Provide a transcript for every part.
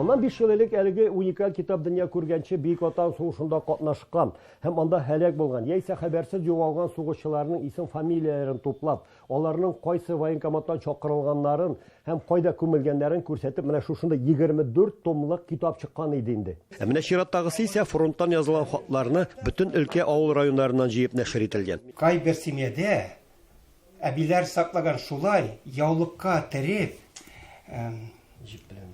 Моннан 5 ел элек әлеге уникаль китап дөнья күргәнче Бөек Ватан сугышында катнашкан һәм анда һәлак булган яисә хәбәрсез югалган сугышчыларның исем фамилияләрен туплап, аларның кайсы военкоматтан чакырылганнарын һәм кайда күмелгәннәрен күрсәтеп, менә шушында 24 томлык китап чыккан иде инде. Менә чираттагысы исә фронттан язылган хатларны бөтен өлкә авыл районнарыннан җыеп нәшер ителгән. Кайбер семьяда әбиләр саклаган шулай яулыкка тереп,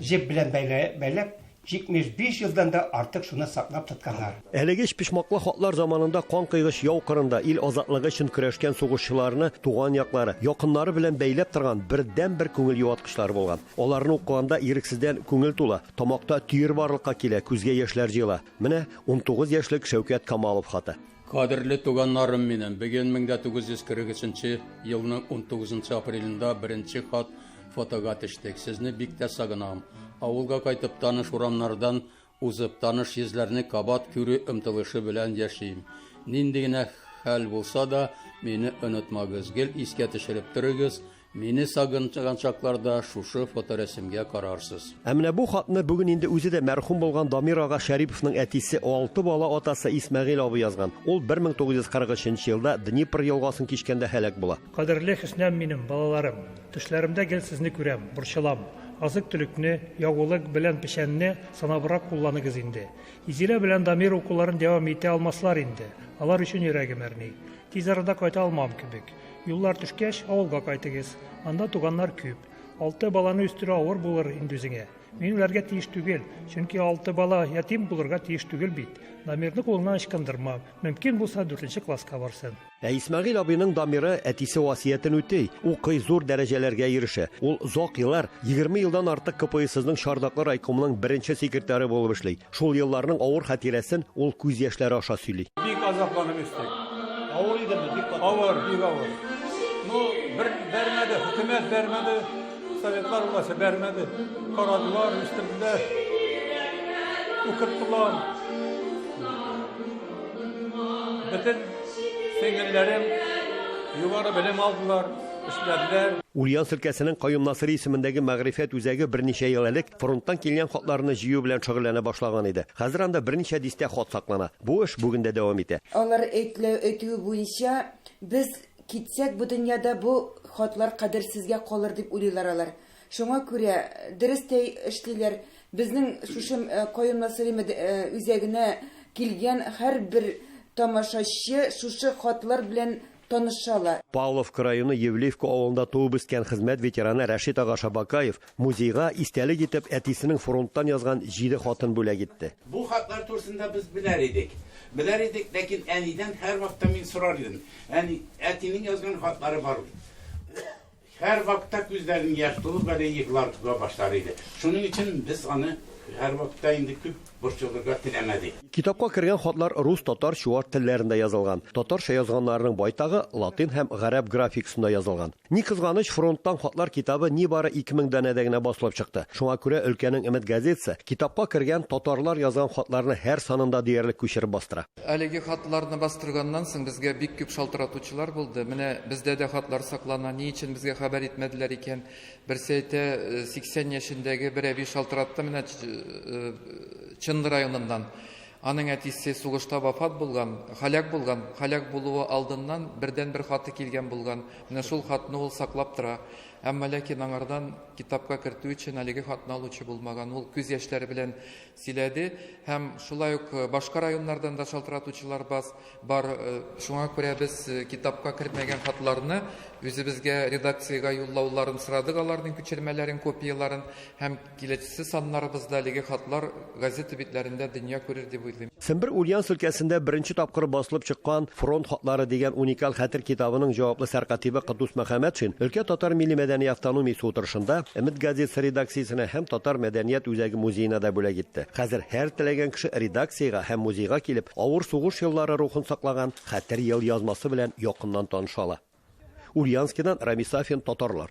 җеп белән бәйләп, 75 елдан да артык шуны саклап тотканнар. Әлеге пишмаклы хатлар заманында кан кыйгыч яу кырында ил азатлыгы өчен көрәшкән сугышчыларны туган яклары, якыннары белән бәйләп торган бердән-бер күңел юаткычлар булган. Аларны укыганда ирексездән күңел тула, тамакта түйер барлыкка килә, күзгә яшьләр җыела. Менә 19 яшьлек Шәүкәт Камалов хаты. Кадерле туганнарым минем, бүген 1943 елның 19 апрелендә беренче хат фотога төштек. Сезне бик тә сагынам. Авылга кайтып таныш урамнардан узып таныш йөзләрне кабат күрү ымтылышы белән яшим. Нинди генә хәл булса да, мине онытмагыз, гел искә төшереп торыгыз. Мине сагынчаган чакларда шушы фоторәсемгә карарсыз. Менә бу хатны бүген инде үзе дә мәрхүм булган Дамир ага Шәриповның әтисе 6 бала атасы Исмәгыйль абый язган. Ул 1943 елда Днепр елгасын кичкәндә һәлак була. Кадерле Хөснәм минем балаларым, төшләремдә гел сезне күрәм, борчылам. Азык-төлекне, ягулык белән пешәнне санабрак кулланыгыз инде. Изилә белән Дамир укуларын дәвам итә алмаслар инде. Алар өчен йөрәгем әрни. Тиз арада кайта алмам кебек. Юллар төшкәч, авылга кайтыгыз. Анда туганнар күп. 6 баланы үстерү авыр булыр инде үзеңә. Мин уларга тиеш түгел, чөнки 6 бала ятим булырга тиеш түгел бит. Дамирны кулыннан ычкындырмам. Мөмкин булса 4нче класска барсын. Исмәгыйль абыйның Дамиры әтисе васыятен үтәй. Укый, зур дәрәҗәләргә ирешә. Ул зак еллар, 20 елдан артык КПССның Шардаклы райкомының беренче секретаре булып эшли. Шул елларның авыр хатирәсен ул күз яшьләре аша сөйли. Бик азапланып үстек. Авыр идеме, бик Авыр, бик авыр. Ну, бермәде, хөкүмәт бермәде, советлар власты бермәде. Карадылар, үстерделәр. Укыттылар. Бөтен сеңгелләрем югары белем алдылар, эшләделәр. Ульян өлкәсенең Каюм Насыр исемендәге мәгърифәт үзәге берничә ел элек фронттан килгән хатларны җыю белән шөгыльләнә башлаган иде. Хәзер анда берничә дистә хат саклана. Бу эш бүген дә дәвам итә. Алар әйтү буенча біз китсәк бу дөньяда бу хатлар кадерсезгә калыр дип уйлыйлар алар. Шуңа күрә дөрестәй эшлиләр. Безнең шушы Каюм Насыр үзәгенә килгән һәрбер тамашачы шушы хатлар белән танышалар. Павловка районы Евлеевка авылында туып үскән хезмәт ветераны Рәшит ага Шабакаев музейга истәлек итеп әтисенең фронттан язган 7 хатын бүләк итте. Бу хатлар турысында без беләр идек. Ләкин әнидән һәр вакытта мин сорар идем. Әтинең язган хатлары бар. Һәр вакытта күзләрен яшь тулып әле йыклар туа башлар иде. Шуның өчен без аны һәр вакытта инде күп борчылырга теләмәдек. Китапка кергән хатлар рус, татар, чуар телләрендә язылган. Татарча язганнарның байтагы латин һәм гарәп графикасында язылган. Ни кызганыч, фронттан хатлар китабы нибары 2000 данәдә генә басылып чыкты. Шуңа күрә өлкәнең Өмет газетасы китапка кергән татарлар язган хатларны һәр санында диярлек күчереп бастыра. Әлеге хатларны бастырганнан соң безгә бик күп шалтыратучылар булды. Менә бездә дә хатлар саклана. Ни өчен безгә хәбәр итмәделәр икән? Берсе әйтә 80 яшендәге бер әби шалтыратты менә Чынды районыннан. Аның әтисе сугышта вафат булган, һәлак булган. Һәлак булуы алдыннан бердән-бер хаты килгән булган. Менә шул хатны ул саклап тора. Әмма ләкин аңардан китапка кертү өчен әлеге хатны алучы булмаган. Ул күз яшьләре белән сөйләде һәм шулай ук башка районнардан да шалтыратучылар бар. Шуңа күрә без китапка кертмәгән хатларны үзебезгә редакциягә юллауларын сорадык, аларның күчермәләрен, копияларын һәм киләчәсе саннарыбызда әлеге хатлар газета битләрендә дөнья күрер дип уйлыйм. Сембер Ульян өлкәсендә беренче тапкыр басылып чыккан Фронт хатлары дигән уникаль хәтер китабының җаваплы сәркатибы Кыдус Мәхәмәтшин өлкә татар милли мәдәни автономиясе утырышында Өмет газетасы редакциясенә һәм татар мәдәният үзәге музеена да бүләк итте. Хәзер һәр теләгән кеше редакциягә һәм музейга килеп, авыр сугыш еллары рухын саклаган хәтер ел язмасы белән якыннан таныша ала. Ульяновскидан Рамис Сафин, татарлар.